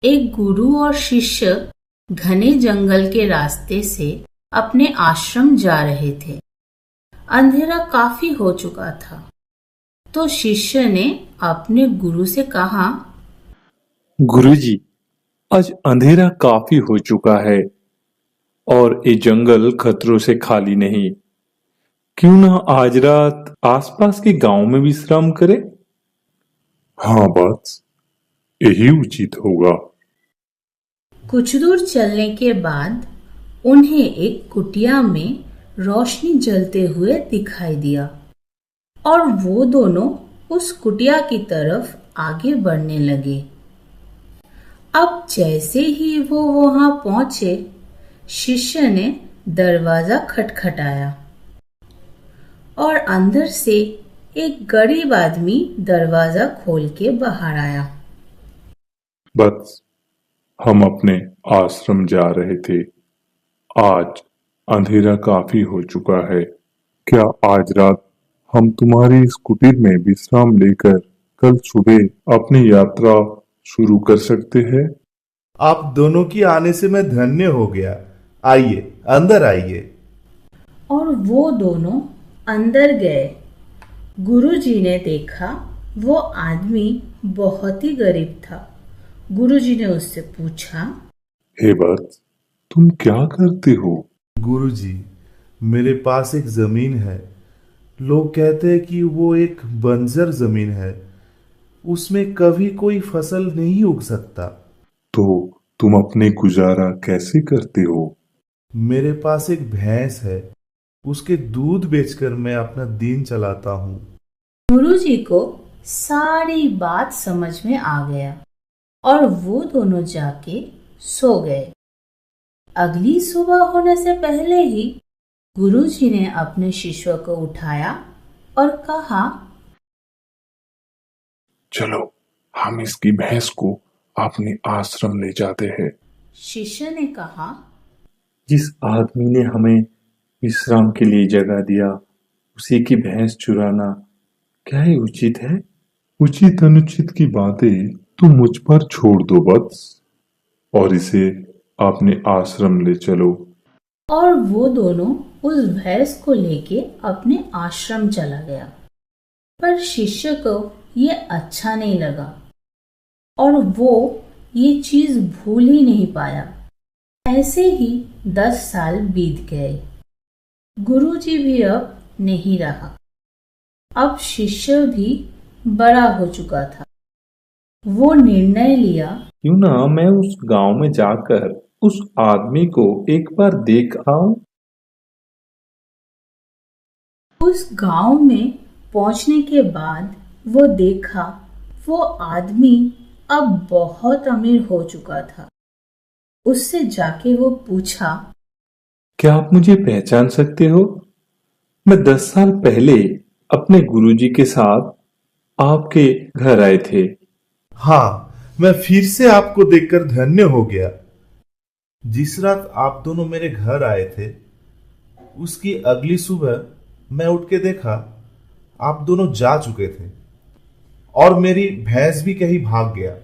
एक गुरु और शिष्य घने जंगल के रास्ते से अपने आश्रम जा रहे थे। अंधेरा काफी हो चुका था, तो शिष्य ने अपने गुरु से कहा, गुरुजी, आज अंधेरा काफी हो चुका है और ये जंगल खतरों से खाली नहीं। क्यों ना आज रात आसपास के गांव में विश्राम करें? हाँ बस, यही उचित होगा। कुछ दूर चलने के बाद उन्हें एक कुटिया में रोशनी जलते हुए दिखाई दिया और वो दोनों उस कुटिया की तरफ आगे बढ़ने लगे। अब जैसे ही वो वहां पहुंचे, शिष्य ने दरवाजा खटखटाया और अंदर से एक गरीब आदमी दरवाजा खोल के बाहर आया। बस, हम अपने आश्रम जा रहे थे। आज अंधेरा काफी हो चुका है। क्या आज रात हम तुम्हारी इस कुटीर में विश्राम लेकर कल सुबह अपनी यात्रा शुरू कर सकते हैं? आप दोनों की आने से मैं धन्य हो गया। आइए, अंदर आइए। और वो दोनों अंदर गए। गुरुजी ने देखा वो आदमी बहुत ही गरीब था। गुरुजी ने उससे पूछा, हे वत्स, तुम क्या करते हो? गुरुजी, मेरे पास एक जमीन है। लोग कहते हैं कि वो एक बंजर जमीन है, उसमें कभी कोई फसल नहीं उग सकता। तो तुम अपने गुजारा कैसे करते हो? मेरे पास एक भैंस है, उसके दूध बेचकर मैं अपना दिन चलाता हूँ। गुरुजी को सारी बात समझ में आ गया और वो दोनों जाके सो गए। अगली सुबह होने से पहले ही गुरुजी ने अपने शिष्य को उठाया और कहा, चलो, हम इसकी भैंस को अपने आश्रम ले जाते हैं। शिष्य ने कहा, जिस आदमी ने हमें विश्राम के लिए जगह दिया, उसी की भैंस चुराना क्या ही उचित है? उचित अनुचित की बातें तुम मुझ पर छोड़ दो बस, और इसे अपने आश्रम ले चलो। और वो दोनों उस भैंस को लेके अपने आश्रम चला गया। पर शिष्य को ये अच्छा नहीं लगा और वो ये चीज भूल ही नहीं पाया। ऐसे ही 10 साल बीत गए। गुरुजी भी अब नहीं रहा। अब शिष्य भी बड़ा हो चुका था। वो निर्णय लिया, क्यों ना मैं उस गांव में जाकर उस आदमी को एक बार देख आऊं। उस गांव में पहुंचने के बाद वो देखा वो आदमी अब बहुत अमीर हो चुका था। उससे जाके वो पूछा, क्या आप मुझे पहचान सकते हो? मैं 10 साल पहले अपने गुरुजी के साथ आपके घर आए थे। हाँ, मैं फिर से आपको देखकर धन्य हो गया। जिस रात आप दोनों मेरे घर आए थे, उसकी अगली सुबह मैं उठ के देखा आप दोनों जा चुके थे और मेरी भैंस भी कहीं भाग गया।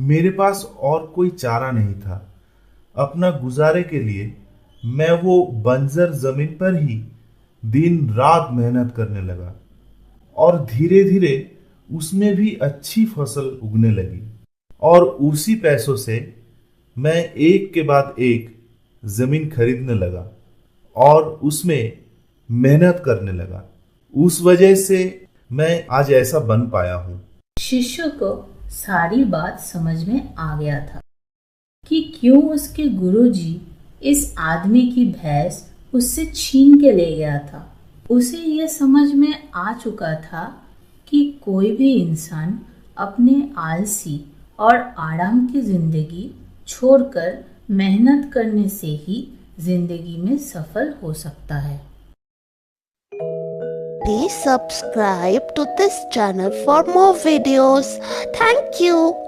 मेरे पास और कोई चारा नहीं था। अपना गुजारे के लिए मैं वो बंजर जमीन पर ही दिन रात मेहनत करने लगा और धीरे धीरे उसमें भी अच्छी फसल उगने लगी। और उसी पैसों से मैं एक के बाद एक जमीन खरीदने लगा और उसमें मेहनत करने लगा। उस वजह से मैं आज ऐसा बन पाया हूं। शिष्य को सारी बात समझ में आ गया था कि क्यों उसके गुरुजी इस आदमी की भैंस उससे छीन के ले गया था। उसे यह समझ में आ चुका था कि कोई भी इंसान अपने आलसी और आराम की जिंदगी छोड़कर मेहनत करने से ही जिंदगी में सफल हो सकता है। Please subscribe to this channel for more videos. Thank you.